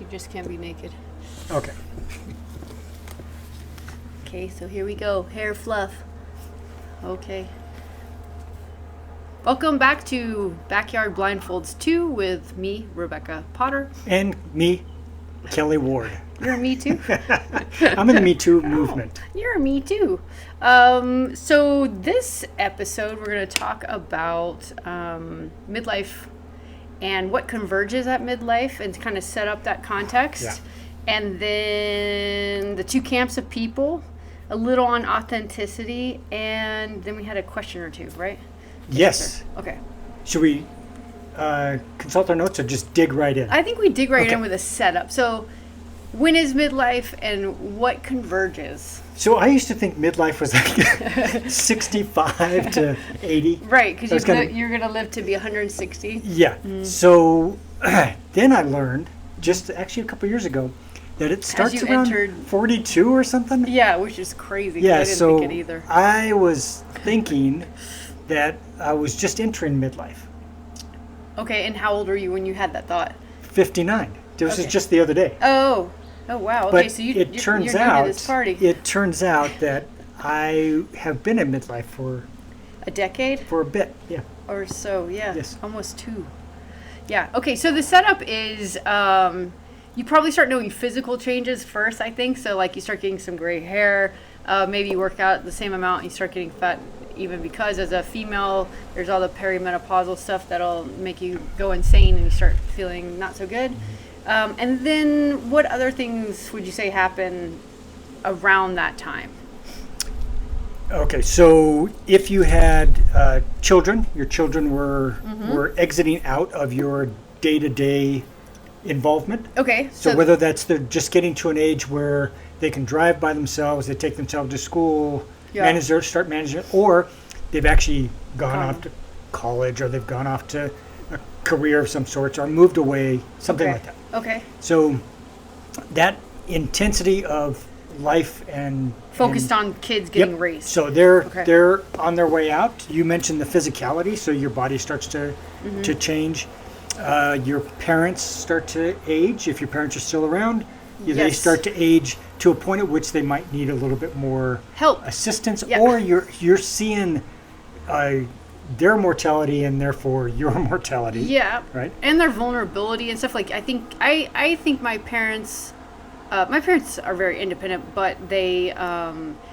You just can't be naked. Okay. Okay, so here we go. Hair fluff. Okay. Welcome back to Backyard Blindfolds 2 with me, Rebecca Potter. And me, Kelly Ward. You're a Me Too? I'm in the Me Too movement. You're a Me Too. So this episode, we're going to talk about midlife and what converges at midlife and kind of set up that context. Yeah. And then the two camps of people, a little on authenticity, and then we had a question or two, right? Yes. Okay. Should we consult our notes or just dig right in? I think we dig right Okay. in with a setup. So when is midlife and what converges? So I used to think midlife was like 65 to 80. Right, because So you're going to live to be 160. Yeah. So then I learned, just actually a couple years ago, that it starts you around entered- 42 or something. Yeah, which is crazy. 'Cause Yeah, I didn't so think it either. I was thinking that I was just entering midlife. Okay, and how old were you when you had that thought? 59. This Okay. was just the other day. Oh wow. Okay, But so you're new turns to this party. it turns out that I have been in midlife for A decade a bit. Yeah. or so, yeah. Yes. Almost 2. Yeah. Okay, so the setup is you probably start knowing physical changes first, I think. So like you start getting some gray hair, maybe you work out the same amount and you start getting fat, even because as a female there's all the perimenopausal stuff that'll make you go insane and you start feeling not so good. And then what other things would you say happen around that time? Okay, so if you had children, your children were exiting out of your day-to-day involvement. Okay, So whether that's they're just getting to an age where they can drive by themselves, they take themselves to school, Yeah. start managing, or they've actually gone off to college, or they've gone off to a career of some sorts, or moved away, something like that. Okay. So that intensity of life and Focused on kids getting Yep. raised. So they're Okay. they're on their way out. You mentioned the physicality, so your body starts to change. Your parents start to age. If your parents are still around, they Yes. start to age to a point at which they might need a little bit more Help. assistance, Yeah. or you're seeing their mortality and therefore your mortality. Yeah. Right. And their vulnerability and stuff. Like I think my parents are very independent, but they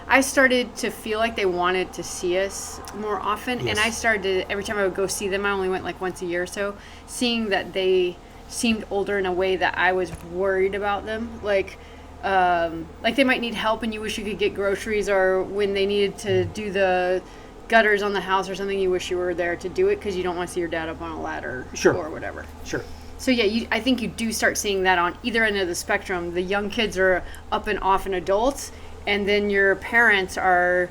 I started to feel like they wanted to see us more often. Yes. And I started to, every time I would go see them, I only went like once a year or so, seeing that they seemed older in a way that I was worried about them. Like they might need help and you wish you could get groceries, or when they needed to do the gutters on the house or something, you wish you were there to do it because you don't want to see your dad up on a ladder Sure. or whatever. Sure. So yeah, I think you do start seeing that on either end of the spectrum. The young kids are up and off and adults, and then your parents are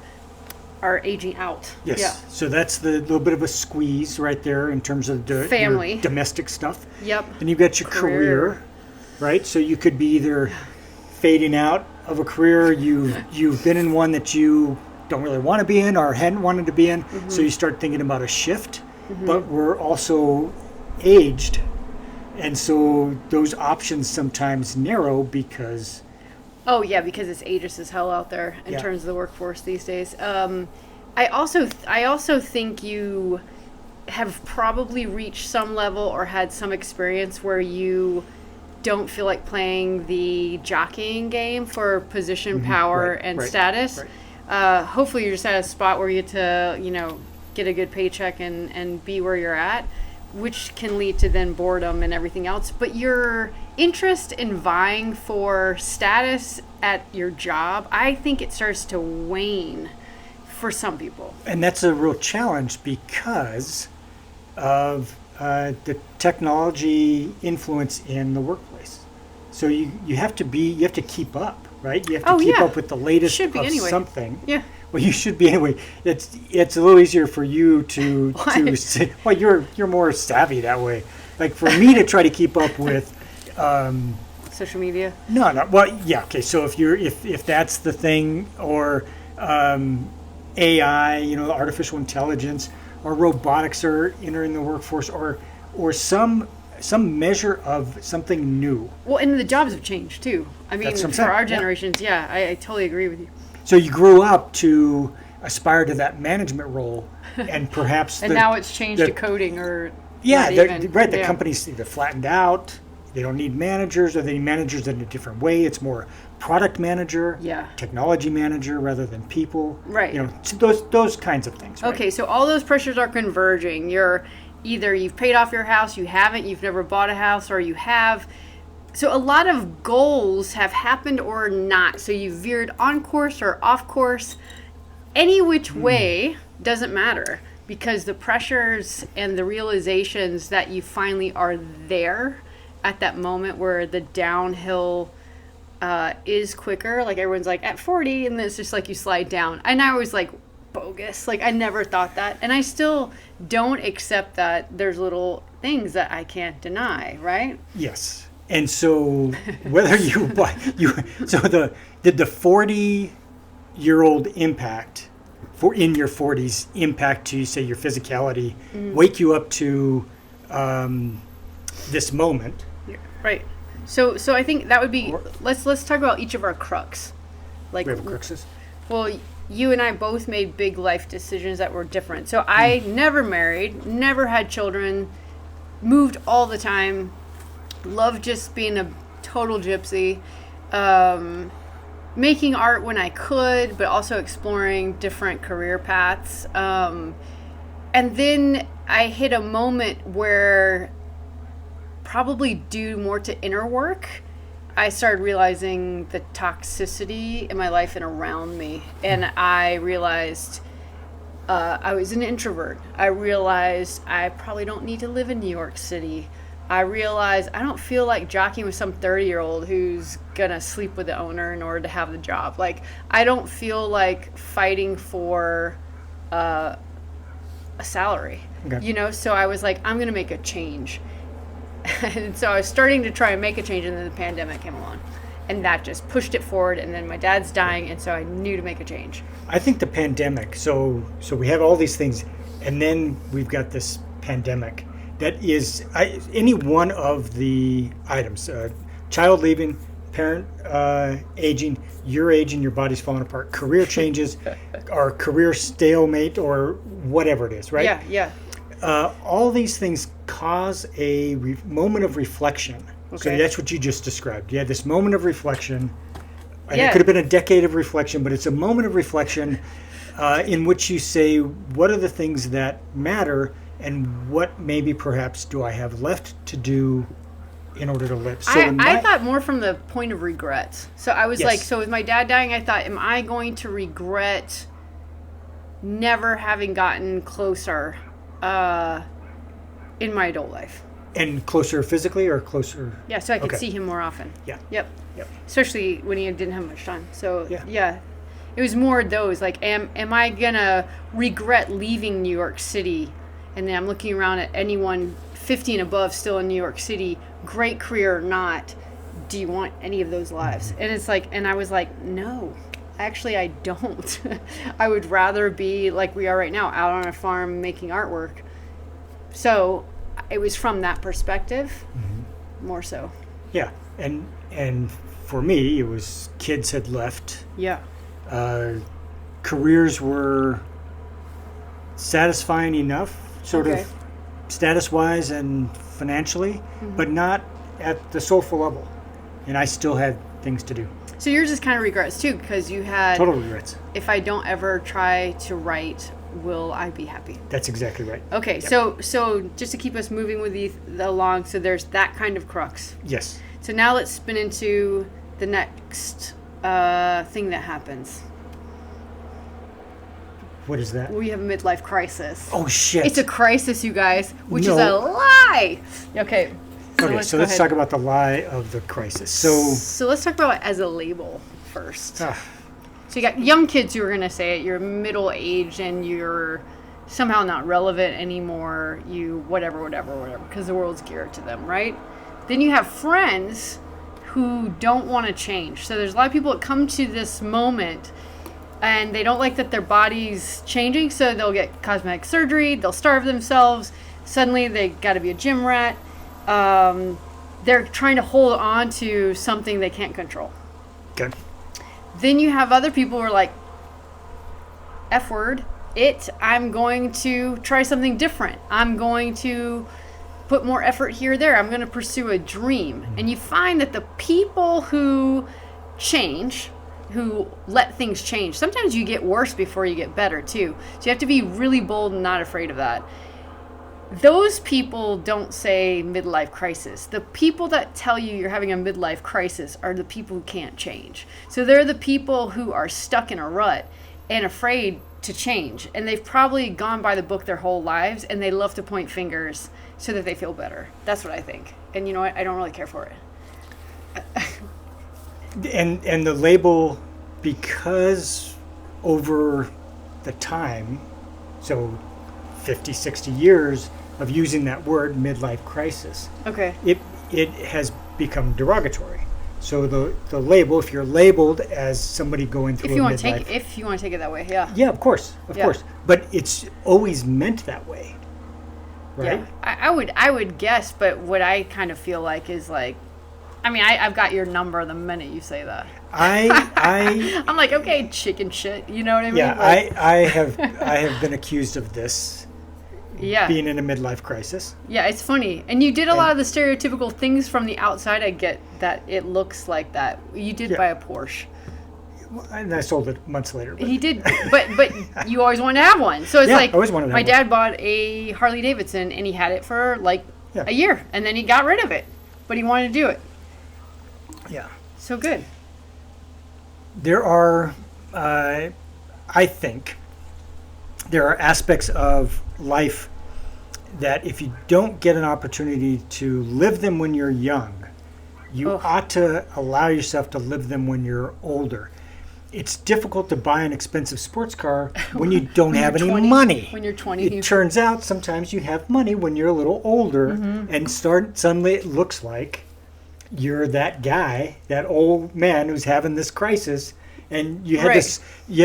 aging out. Yes. Yeah. So that's the little bit of a squeeze right there in terms of Family. your domestic stuff. Yep. And you've got your career, right? So you could be either fading out of a career, you've been in one that you don't really want to be in or hadn't wanted to be in, so you start thinking about a shift. But we're also aged, and so those options sometimes narrow because Oh yeah, because it's ageist as hell out there in Yeah. terms of the workforce these days. I also think you have probably reached some level or had some experience where you don't feel like playing the jockeying game for position, power, Right, and right, status. right. Hopefully you're just at a spot where you get to, get a good paycheck and be where you're at, which can lead to then boredom and everything else. But your interest in vying for status at your job, I think it starts to wane for some people. and that's a real challenge because of the technology influence in the workplace. So you have to keep up, right? You have to Oh, keep yeah. up with the latest Should be of anyway. something. Yeah. Well, you should be anyway. It's a little easier for you to Why? say, well, you're more savvy that way. Like for me to try to keep up with, Social media. no, well, yeah, okay. So if that's the thing, or AI, artificial intelligence, or robotics are entering the workforce, or some some measure of something new. Well, and the jobs have changed too. I mean, That's what I'm for saying, our yeah. generations, yeah, I totally agree with you. So you grew up to aspire to that management role, and perhaps And now it's changed the- to coding or yeah, not they're- even. right. The Yeah. company's either flattened out. They don't need managers, or they need managers in a different way. It's more product manager, Yeah. technology manager rather than people. Right. You know, so those kinds of things. Right? Okay, so all those pressures are converging. You're either you've paid off your house, you haven't, you've never bought a house, or you have. So a lot of goals have happened or not. So you veered on course or off course. Any which way doesn't matter, because the pressures and the realizations that you finally are there at that moment where the downhill is quicker. Like everyone's like at 40, and then it's just like you slide down. And I was like, bogus. Like I never thought that, and I still don't accept that there's little things that I can't deny, right? Yes. And so whether did the 40-year-old impact in your 40s impact to, say, your physicality, wake you up to this moment? Right. So I think that would be, let's talk about each of our crux. Like, We have cruxes. well, you and I both made big life decisions that were different. So I never married, never had children, moved all the time, loved just being a total gypsy, making art when I could, but also exploring different career paths. And then I hit a moment where, probably due more to inner work, I started realizing the toxicity in my life and around me. And I realized I was an introvert. I realized I probably don't need to live in New York City. I realized I don't feel like jockeying with some 30-year-old who's gonna sleep with the owner in order to have the job. Like, I don't feel like fighting for a salary, Okay. you know? So I was like, I'm gonna make a change. And so I was starting to try and make a change, and then the pandemic came along, and that just pushed it forward. And then my dad's dying, and so I knew to make a change. I think the pandemic, so we have all these things, and then we've got this pandemic that is any one of the items, child leaving, parent aging, your age and your body's falling apart, career changes, or career stalemate, or whatever it is, right? Yeah. All these things cause a moment of reflection. So Okay. that's what you just described. You had this moment of reflection, and Yeah. it could have been a decade of reflection, but it's a moment of reflection in which you say, what are the things that matter, and what maybe perhaps do I have left to do in order to live? So I thought more from the point of regret. So I was Yes. like, so with my dad dying, I thought, am I going to regret never having gotten closer in my adult life? And closer physically or closer? Yeah, so I could Okay. see him more often. Yeah. Yep. Yep. Especially when he didn't have much time. So Yeah. yeah. It was more those, like, am I gonna regret leaving New York City? And then I'm looking around at anyone 50 and above still in New York City, great career or not. Do you want any of those lives? And it's like, and I was like, no, actually I don't. I would rather be like we are right now, out on a farm making artwork. So it was from that perspective, more so. Yeah. And for me, it was kids had left. Yeah. Careers were satisfying enough, sort Okay. of status-wise and financially, but not at the soulful level. And I still had things to do. So yours is kind of regrets too, because you had, Total regrets. if I don't ever try to write, will I be happy? That's exactly right. Okay, so just to keep us moving with the along, so there's that kind of crux. Yes. So now let's spin into the next thing that happens. What is that? We have a midlife crisis. Oh, shit. It's a crisis, you guys, which is a No. lie. Okay. Okay, so go let's ahead. talk about the lie of the crisis. So let's talk about it as a label first. Ah, So you got young kids who are going to say it. You're middle-aged and you're somehow not relevant anymore. You whatever, because the world's geared to them, right? Then you have friends who don't want to change. So there's a lot of people that come to this moment and they don't like that their body's changing, so they'll get cosmetic surgery, they'll starve themselves. Suddenly they got to be a gym rat. they're trying to hold on to something they can't control. Okay. Then you have other people who are like, F word, I'm going to try something different. I'm going to put more effort here or there. I'm going to pursue a dream. And you find that the people who change, who let things change, sometimes you get worse before you get better too. So you have to be really bold and not afraid of that. Those people don't say midlife crisis. The people that tell you you're having a midlife crisis are the people who can't change. So they're the people who are stuck in a rut and afraid to change. And they've probably gone by the book their whole lives, and they love to point fingers so that they feel better. That's what I think. And you know what? I don't really care for it. And the label, because over the time, so 50, 60 years of using that word, midlife crisis, Okay. it has become derogatory. So the label, if you're labeled as somebody going through If you a want to midlife, take it that way, yeah. yeah, of course, Yeah. but it's always meant that way, right? Yeah. I would guess, but what I kind of feel like is like, I mean, I've got your number the minute you say that. I'm like, okay, chicken shit. You know what I mean? Yeah, like, I have been accused of this. Yeah. Being in a midlife crisis. Yeah, it's funny. And you did a lot of the stereotypical things from the outside. I get that it looks like that. You did buy a Porsche. And I sold it months later. But. He did, but you always wanted to have one. So it's like, I always wanted to have my one. dad bought a Harley Davidson, and he had it for like a year, and then he got rid of it. But he wanted to do it. Yeah. So good. There are, I think, there are aspects of life that if you don't get an opportunity to live them when you're young, you ought to allow yourself to live them when you're older. It's difficult to buy an expensive sports car when you don't have any money. When you're 20. It turns out sometimes you have money when you're a little older, and suddenly it looks like you're that guy, that old man who's having this crisis, and you had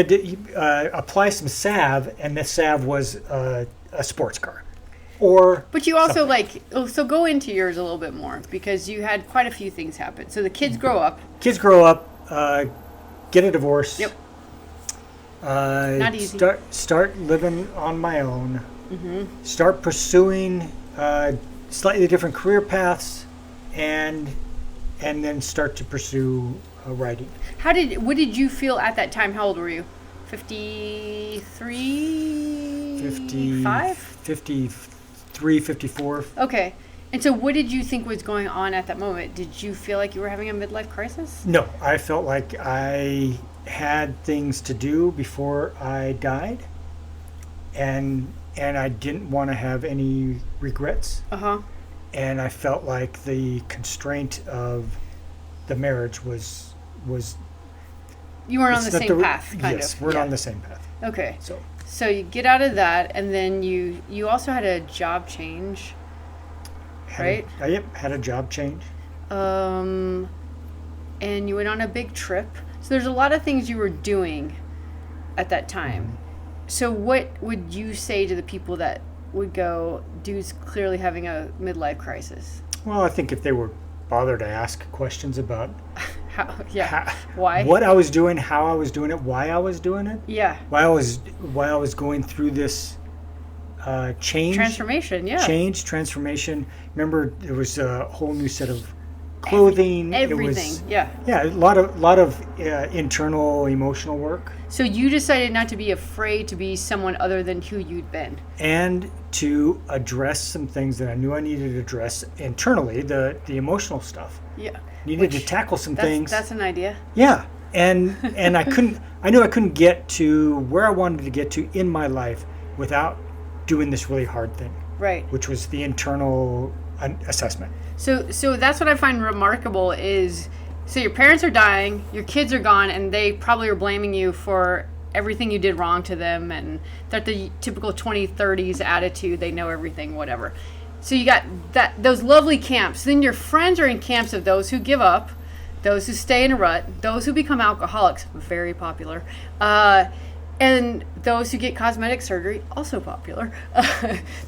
to apply some salve, and the salve was a sports car. But you also so go into yours a little bit more, because you had quite a few things happen. So the kids grow up. Get a divorce. Yep. Not easy. Start living on my own. Start pursuing slightly different career paths, and then start to pursue writing. What did you feel at that time? How old were you? 53? 55? 53, 54. Okay. And so what did you think was going on at that moment? Did you feel like you were having a midlife crisis? No, I felt like I had things to do before I died, and I didn't want to have any regrets. And I felt like the constraint of the marriage was you weren't on the same path, kind of. Yes, we're on the same path. Okay. So you get out of that, and then you also had a job change. Right? Had a job change. And you went on a big trip. So there's a lot of things you were doing at that time. So what would you say to the people that would go, dude's clearly having a midlife crisis? Well, I think if they were bothered to ask questions about why, what I was doing, how I was doing it, why I was doing it, why I was going through this transformation. Remember, there was a whole new set of clothing. Everything. A lot of internal emotional work. So you decided not to be afraid to be someone other than who you'd been, and to address some things that I knew I needed to address internally, the emotional stuff. Needed to tackle some things. That's an idea. And I knew I couldn't get to where I wanted to get to in my life without doing this really hard thing, right? Which was the internal assessment. So that's what I find remarkable is, so your parents are dying, your kids are gone, and they probably are blaming you for everything you did wrong to them, and that the typical 20-30s attitude, they know everything, whatever. So you got those lovely camps. Then your friends are in camps of those who give up, those who stay in a rut, those who become alcoholics, very popular, and those who get cosmetic surgery, also popular.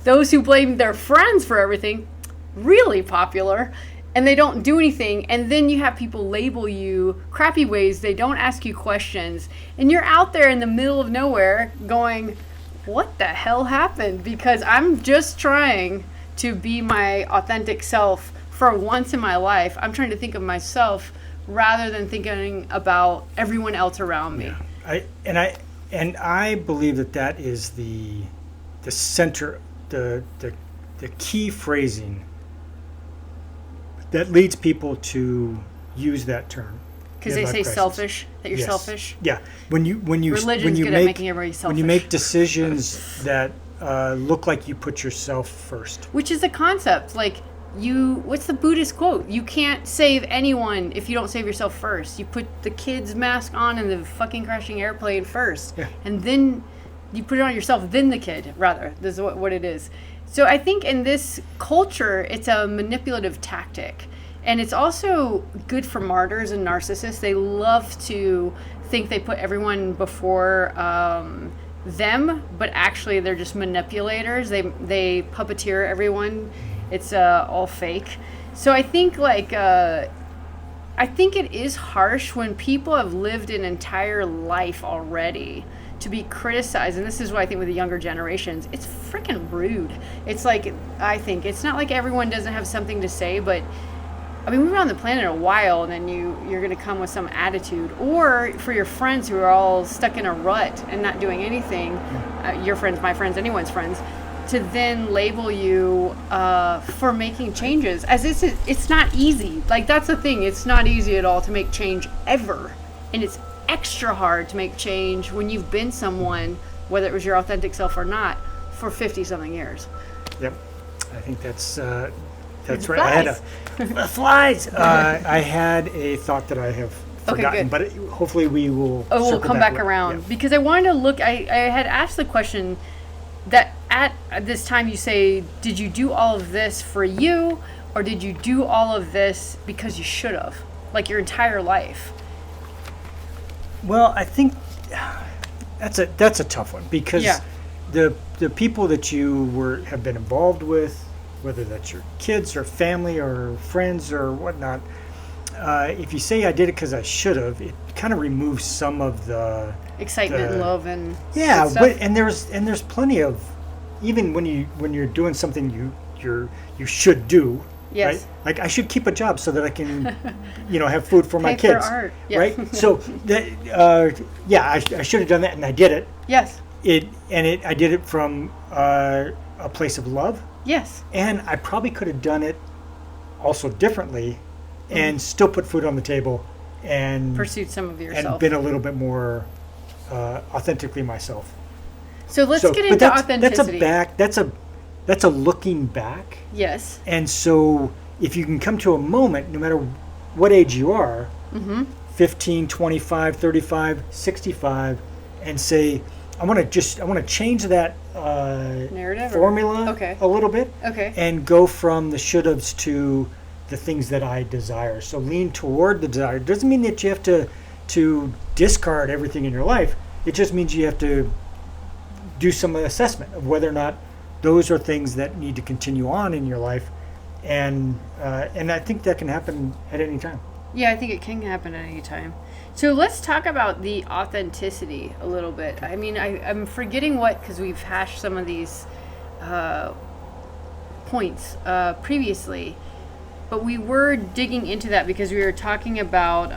Those who blame their friends for everything, really popular, and they don't do anything, and then you have people label you crappy ways, they don't ask you questions, and you're out there in the middle of nowhere going, what the hell happened? Because I'm just trying to be my authentic self for once in my life. I'm trying to think of myself rather than thinking about everyone else around me. Yeah. I believe that is the center, the key phrasing that leads people to use that term. Because they say selfish, that you're selfish. Yeah. When you Religion's good at making everybody selfish. When you make decisions that look like you put yourself first. Which is the concept. Like, what's the Buddhist quote? You can't save anyone if you don't save yourself first. You put the kid's mask on in the fucking crashing airplane first. Yeah. And then you put it on yourself, then the kid, rather. This is what it is. So I think in this culture, it's a manipulative tactic. And it's also good for martyrs and narcissists. They love to think they put everyone before them, but actually they're just manipulators. They puppeteer everyone. It's all fake. So I think it is harsh when people have lived an entire life already to be criticized. And this is what I think with the younger generations. It's freaking rude. It's like, I think it's not like everyone doesn't have something to say, but I mean, we've been on the planet a while, and then you're going to come with some attitude. Or for your friends who are all stuck in a rut and not doing anything, your friends, my friends, anyone's friends, to then label you for making changes. As it's not easy. Like, that's the thing. It's not easy at all to make change ever. And it's extra hard to make change when you've been someone, whether it was your authentic self or not, for 50-something years. Yep. I think that's right. I had the flies. I had a thought that I have forgotten, but hopefully we will. Oh, we'll come back around because I wanted to look. I had asked the question that at this time you say, did you do all of this for you, or did you do all of this because you should have, like your entire life? Well, I think that's a tough one because the people that you have been involved with, whether that's your kids or family or friends or whatnot, if you say I did it because I should have, it kind of removes some of the excitement and love and but there's plenty of, even when you're doing something you should do. Yes. Right? Like I should keep a job so that I can, have food for my kids. For art. Yeah. Right. So that, I should have done that, and I did it. Yes. I did it from a place of love. Yes. And I probably could have done it also differently, and still put food on the table, and pursued some of yourself, and been a little bit more authentically myself. So let's get into authenticity. That's a looking back. Yes. And so if you can come to a moment, no matter what age you are, 15, 25, 35, 65, and say, I want to change that narrative formula a little bit, and go from the should-haves to the things that I desire. So lean toward the desire. It doesn't mean that you have to discard everything in your life. It just means you have to do some assessment of whether or not those are things that need to continue on in your life, and I think that can happen at any time. Yeah, I think it can happen at any time. So let's talk about the authenticity a little bit. I mean, I'm forgetting because we've hashed some of these points previously, but we were digging into that because we were talking about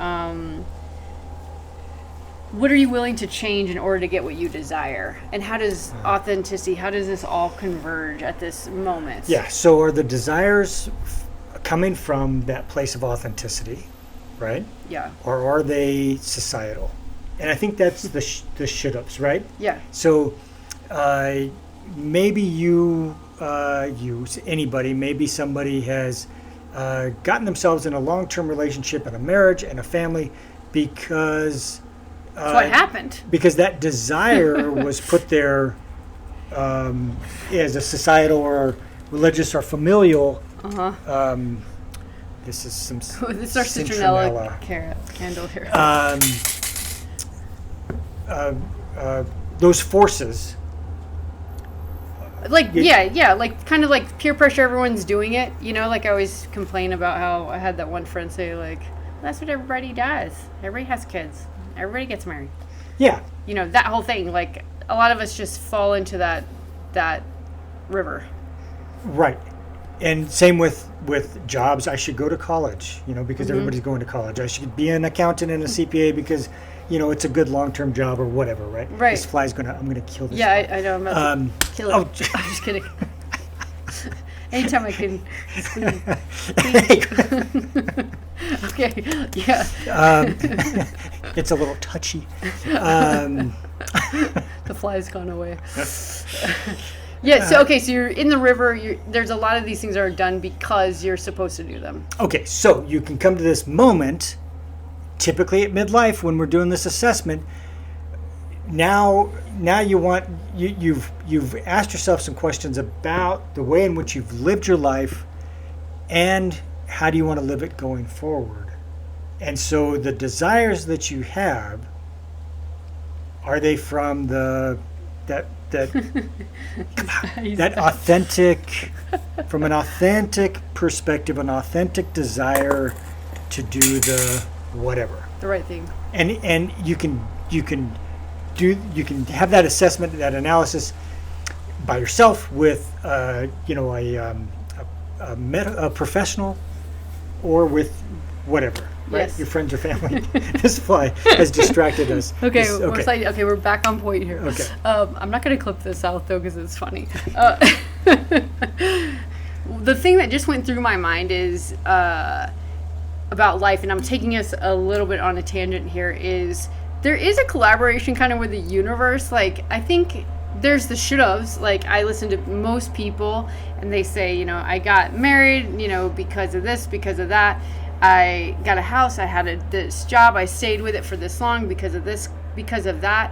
what are you willing to change in order to get what you desire? And how does authenticity, how does this all converge at this moment? Yeah, so are the desires coming from that place of authenticity, right? Yeah. Or are they societal? And I think that's the should-ups, right? Yeah. So maybe anybody, maybe somebody has gotten themselves in a long-term relationship and a marriage and a family because... That's what happened. Because that desire was put there as a societal or religious or familial. This is some this is our citronella candle here. Those forces Like, yeah, like kind of like peer pressure, everyone's doing it, you know, like I always complain about how I had that one friend say like, that's what everybody does. Everybody has kids. Everybody gets married. Yeah. You know, that whole thing, like a lot of us just fall into that river. Right. And same with jobs. I should go to college, you know, because everybody's going to college. I should be an accountant and a CPA because, you know, it's a good long-term job or whatever, right? Right. This fly's I'm going to kill this Yeah, fly. I know. I'm about to kill it. I'm just kidding. Anytime I can sleep. Okay, yeah. It's a little touchy. The fly's gone away. Yeah, so you're in the river. There's a lot of these things that are done because you're supposed to do them. Okay, so you can come to this moment, typically at midlife when we're doing this assessment. Now you've asked yourself some questions about the way in which you've lived your life and how do you want to live it going forward. And so the desires that you have, are they from that authentic, from an authentic perspective, an authentic desire to do the whatever, the right thing, and you can have that assessment, that analysis by yourself with a professional or with whatever. Right? Yes. Your friends or family. This fly has distracted us. Okay, we're back on point here. Okay. I'm not going to clip this out, though, because it's funny. The thing that just went through my mind is about life, and I'm taking us a little bit on a tangent here, is there is a collaboration kind of with the universe. Like, I think there's the should-haves. Like, I listen to most people, and they say, you know, I got married, you know, because of this, because of that. I got a house, I had this job, I stayed with it for this long because of this, because of that.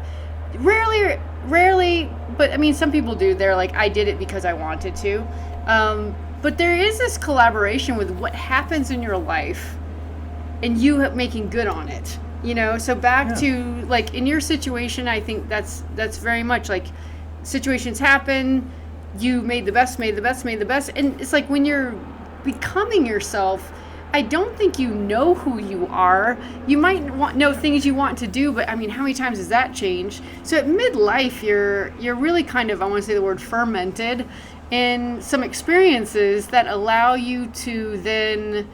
Rarely, but I mean, some people do. They're like, I did it because I wanted to. But there is this collaboration with what happens in your life and you making good on it. You know, so back to, like, in your situation, I think that's very much like situations happen, you made the best. And it's like when you're becoming yourself, I don't think you know who you are. You might know things you want to do, but I mean, how many times has that changed? So at midlife, you're really kind of, I want to say the word fermented in some experiences that allow you to then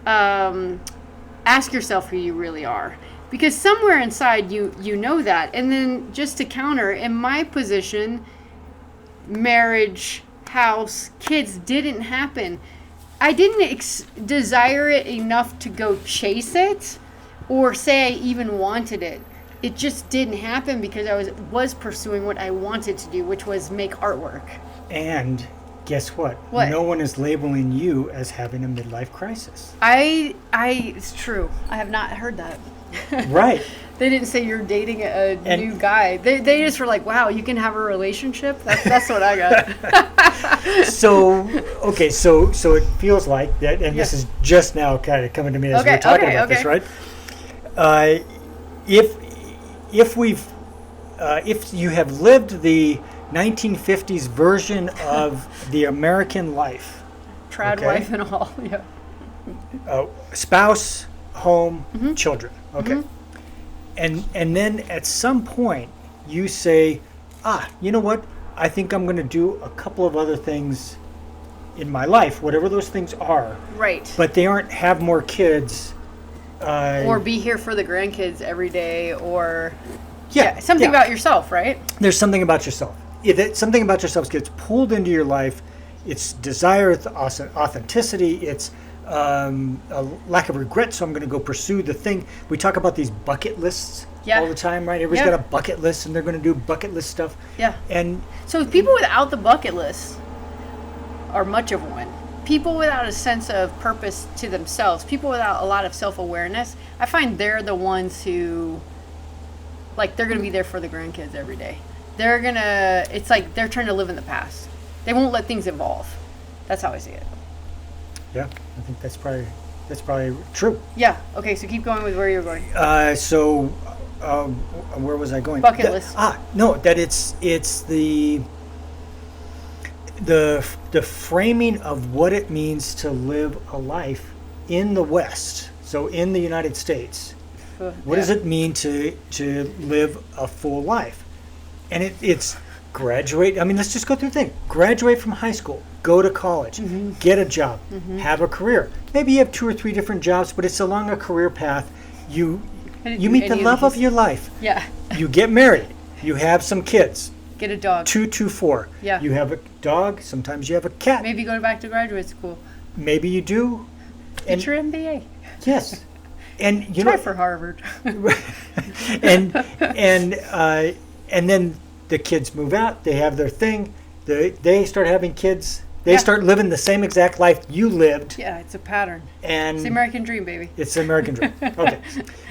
ask yourself who you really are. Because somewhere inside you know that. And then just to counter, in my position, marriage, house, kids didn't happen. I didn't desire it enough to go chase it or say I even wanted it. It just didn't happen because I was pursuing what I wanted to do, which was make artwork. And guess what? No one is labeling you as having a midlife crisis. It's true. I have not heard that. Right. They didn't say you're dating a new guy. They just were like, wow, you can have a relationship? That's what I got. So it feels like that, and this is just now kind of coming to me as we're talking about this, right? If you have lived the 1950s version of the American life, trad wife and all, spouse, home, children, and then at some point you say, you know what? I think I'm going to do a couple of other things in my life, whatever those things are. Right. But they aren't have more kids. Or be here for the grandkids every day, or something about yourself, right? There's something about yourself. Something about yourself gets pulled into your life. It's desire, it's authenticity, it's a lack of regret, so I'm going to go pursue the thing. We talk about these bucket lists all the time, right? Everybody's got a bucket list, and they're going to do bucket list stuff. Yeah. And so people without the bucket list are much of one. People without a sense of purpose to themselves, people without a lot of self-awareness, I find they're the ones who, like, they're going to be there for the grandkids every day. It's like they're trying to live in the past. They won't let things evolve. That's how I see it. Yeah, I think that's probably true. Yeah. Okay. So keep going with where you're going. Where was I going? Bucket list. No, that it's the framing of what it means to live a life in the West, so in the United States. What does it mean to live a full life? And it's graduate. I mean, let's just go through the thing. Graduate from high school, go to college, get a job, have a career. Maybe you have 2 or 3 different jobs, but it's along a career path. You meet the love of your life. Yeah. You get married. You have some kids. Get a dog. 2 to 4. Yeah. You have a dog. Sometimes you have a cat. Maybe go back to graduate school. Maybe you do. Get your MBA. Yes. And you Try know, for Harvard. and then the kids move out. They have their thing. They start having kids. They start living the same exact life you lived. Yeah, it's a pattern. And it's the American dream, baby. It's the American dream. Okay.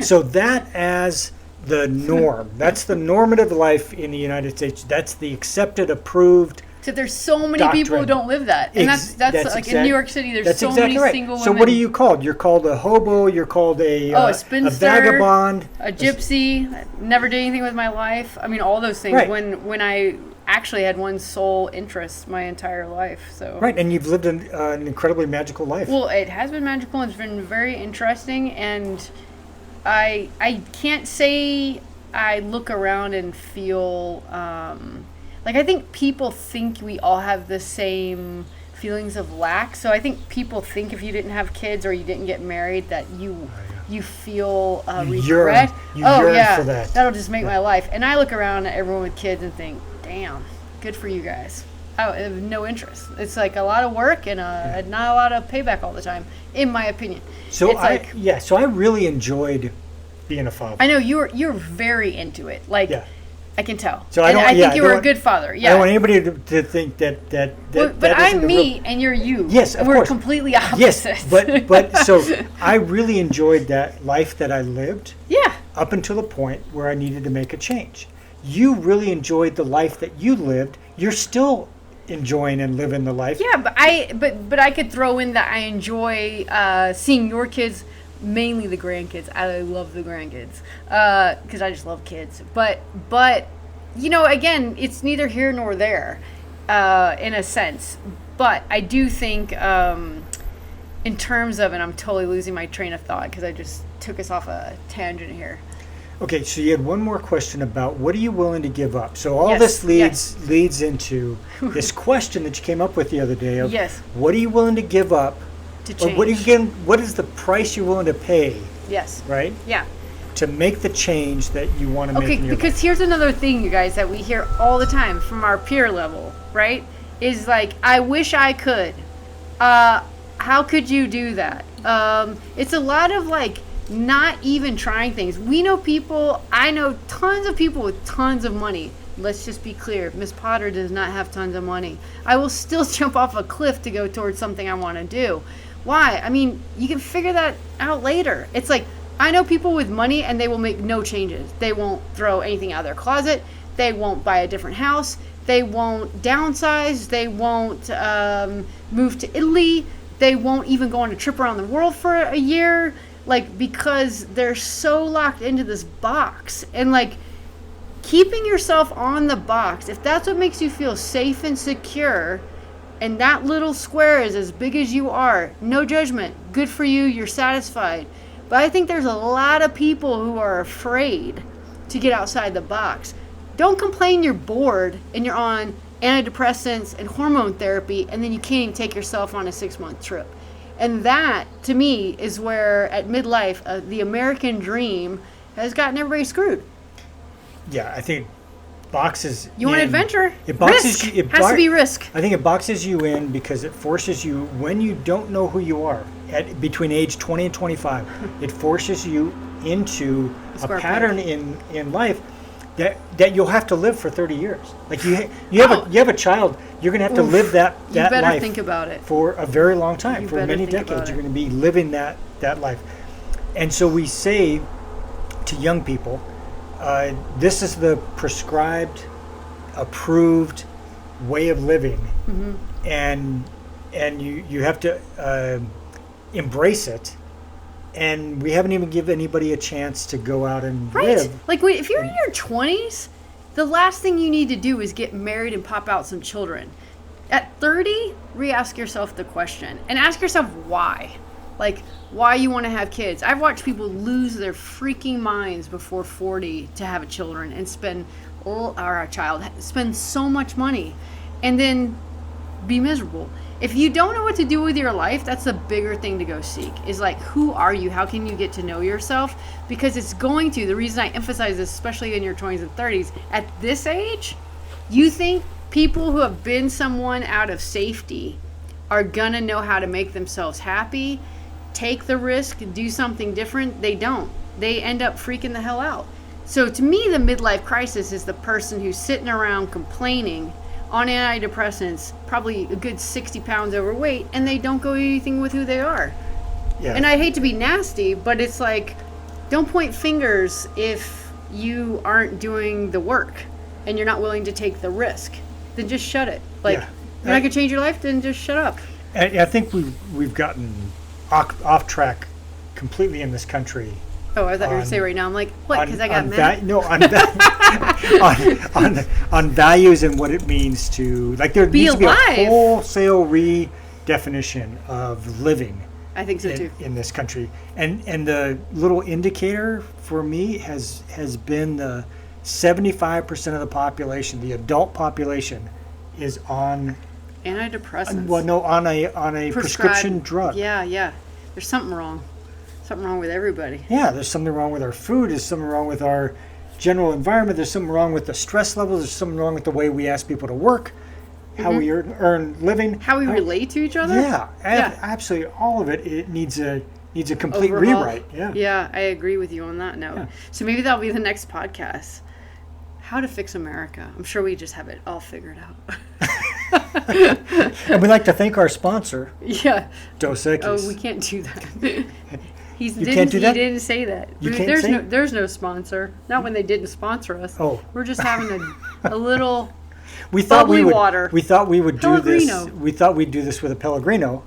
So that as the norm. That's the normative life in the United States. That's the accepted, approved. So there's so many people who don't live that. And that's like in New York City, there's so many single women. So what are you called? You're called a hobo. You're called a spinster, a vagabond. A gypsy. Never did anything with my life. I mean, all those things. Right. When I actually had one sole interest my entire life. So right, and you've lived an incredibly magical life. Well, it has been magical. It's been very interesting, and I can't say I look around and feel like I think people think we all have the same feelings of lack. So I think people think if you didn't have kids or you didn't get married that you feel regret. You yearn for that. That'll just make my life. And I look around at everyone with kids and think, damn, good for you guys. I have no interest. It's like a lot of work and not a lot of payback all the time, in my opinion. So so I really enjoyed being a father. I know you're very into it. Like I can tell. So I think you were a good father. Yeah. I don't want anybody to think that but I'm me and you're you. Yes, of course. We're completely opposites. Yes, but so I really enjoyed that life that I lived. Yeah. Up until the point where I needed to make a change. You really enjoyed the life that you lived. You're still enjoying and living the life. Yeah, but I could throw in that I enjoy seeing your kids, mainly the grandkids. I love the grandkids because I just love kids. But you know, again, it's neither here nor there in a sense. But I do think in terms of, and I'm totally losing my train of thought because I just took us off a tangent here. Okay, so you had one more question about what are you willing to give up? So all this leads into this question that you came up with the other day of what are you willing to give up? To change. Or what is the price you're willing to pay? Yes. Right? Yeah. To make the change that you want to make in your because life. Here's another thing, you guys, that we hear all the time from our peer level, right? Is like, I wish I could. How could you do that? It's a lot of like not even trying things. I know tons of people with tons of money. Let's just be clear, Miss Potter does not have tons of money. I will still jump off a cliff to go towards something I want to do. Why? I mean, you can figure that out later. It's like, I know people with money and they will make no changes. They won't throw anything out of their closet. They won't buy a different house. They won't downsize. They won't move to Italy. They won't even go on a trip around the world for a year. Like, because they're so locked into this box. And like, keeping yourself on the box, if that's what makes you feel safe and secure, and that little square is as big as you are, no judgment, good for you, you're satisfied. But I think there's a lot of people who are afraid to get outside the box. Don't complain you're bored and you're on antidepressants and hormone therapy and then you can't even take yourself on a 6-month trip. And that, to me, is where at midlife, the American dream has gotten everybody screwed. Yeah, I think boxes. You want adventure? It boxes risk. Has to be risk. I think it boxes you in because it forces you, when you don't know who you are, between age 20 and 25, it forces you into a pattern in life that you'll have to live for 30 years. Like you have a child, you're going to have to live that life. You better think about it. For a very long time, for many decades, you're going to be living that life. And so we say to young people, this is the prescribed, approved way of living, and you have to embrace it. And we haven't even given anybody a chance to go out and live. Like if you're in your 20s, the last thing you need to do is get married and pop out some children. At 30, re-ask yourself the question and ask yourself why. Like, why you want to have kids. I've watched people lose their freaking minds before 40 to have children and spend so much money and then be miserable. If you don't know what to do with your life, that's the bigger thing to go seek. Is like, who are you? How can you get to know yourself? Because it's going to, the reason I emphasize this, especially in your 20s and 30s, at this age, you think people who have been someone out of safety are gonna know how to make themselves happy, take the risk, do something different. They don't. They end up freaking the hell out. So to me, the midlife crisis is the person who's sitting around complaining on antidepressants, probably a good 60 pounds overweight, and they don't go anything with who they are. Yeah. And I hate to be nasty, but it's like, don't point fingers if you aren't doing the work and you're not willing to take the risk. Then just shut it. Like, Yeah. you're not going to change your life, then just shut up. I think we've gotten off track completely in this country. Oh, I thought you were going to say right now. I'm like, what? Because I got mad? On values and what it means to, like, there needs to be a wholesale redefinition of living. I think so too. In this country, and the little indicator for me has been the 75% of the population, the adult population, is on antidepressants. Well, no, on a prescription drug. Yeah. There's something wrong. Something wrong with everybody. Yeah, there's something wrong with our food. There's something wrong with our general environment. There's something wrong with the stress levels. There's something wrong with the way we ask people to work, how we earn living, how we relate to each other. Yeah, absolutely. All of it. It needs a complete overhaul. rewrite. Yeah, I agree with you on that note. Yeah. So maybe that'll be the next podcast. How to fix America. I'm sure we just have it all figured out. And we'd like to thank our sponsor. Yeah. Dos Equis. Oh, we can't do that. He can't do that? He didn't say that. There's no sponsor. Not when they didn't sponsor us. Oh. We're just having a little we thought bubbly we would, water. We thought we would do this. Pellegrino. We thought we'd do this with a Pellegrino,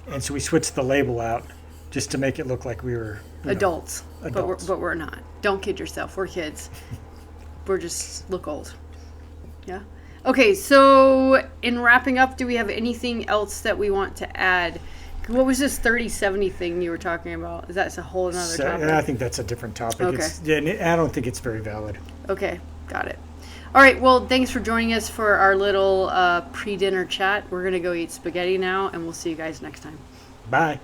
and so we switched the label out just to make it look like we were adults. Adults. But we're not. Don't kid yourself. We're kids. We're just look old. Yeah. Okay, so in wrapping up, do we have anything else that we want to add? What was this 30-70 thing you were talking about? Is that a whole another topic? I think that's a different topic. Okay. I don't think it's very valid. Okay, got it. All right, well, thanks for joining us for our little pre-dinner chat. We're going to go eat spaghetti now, and we'll see you guys next time. Bye.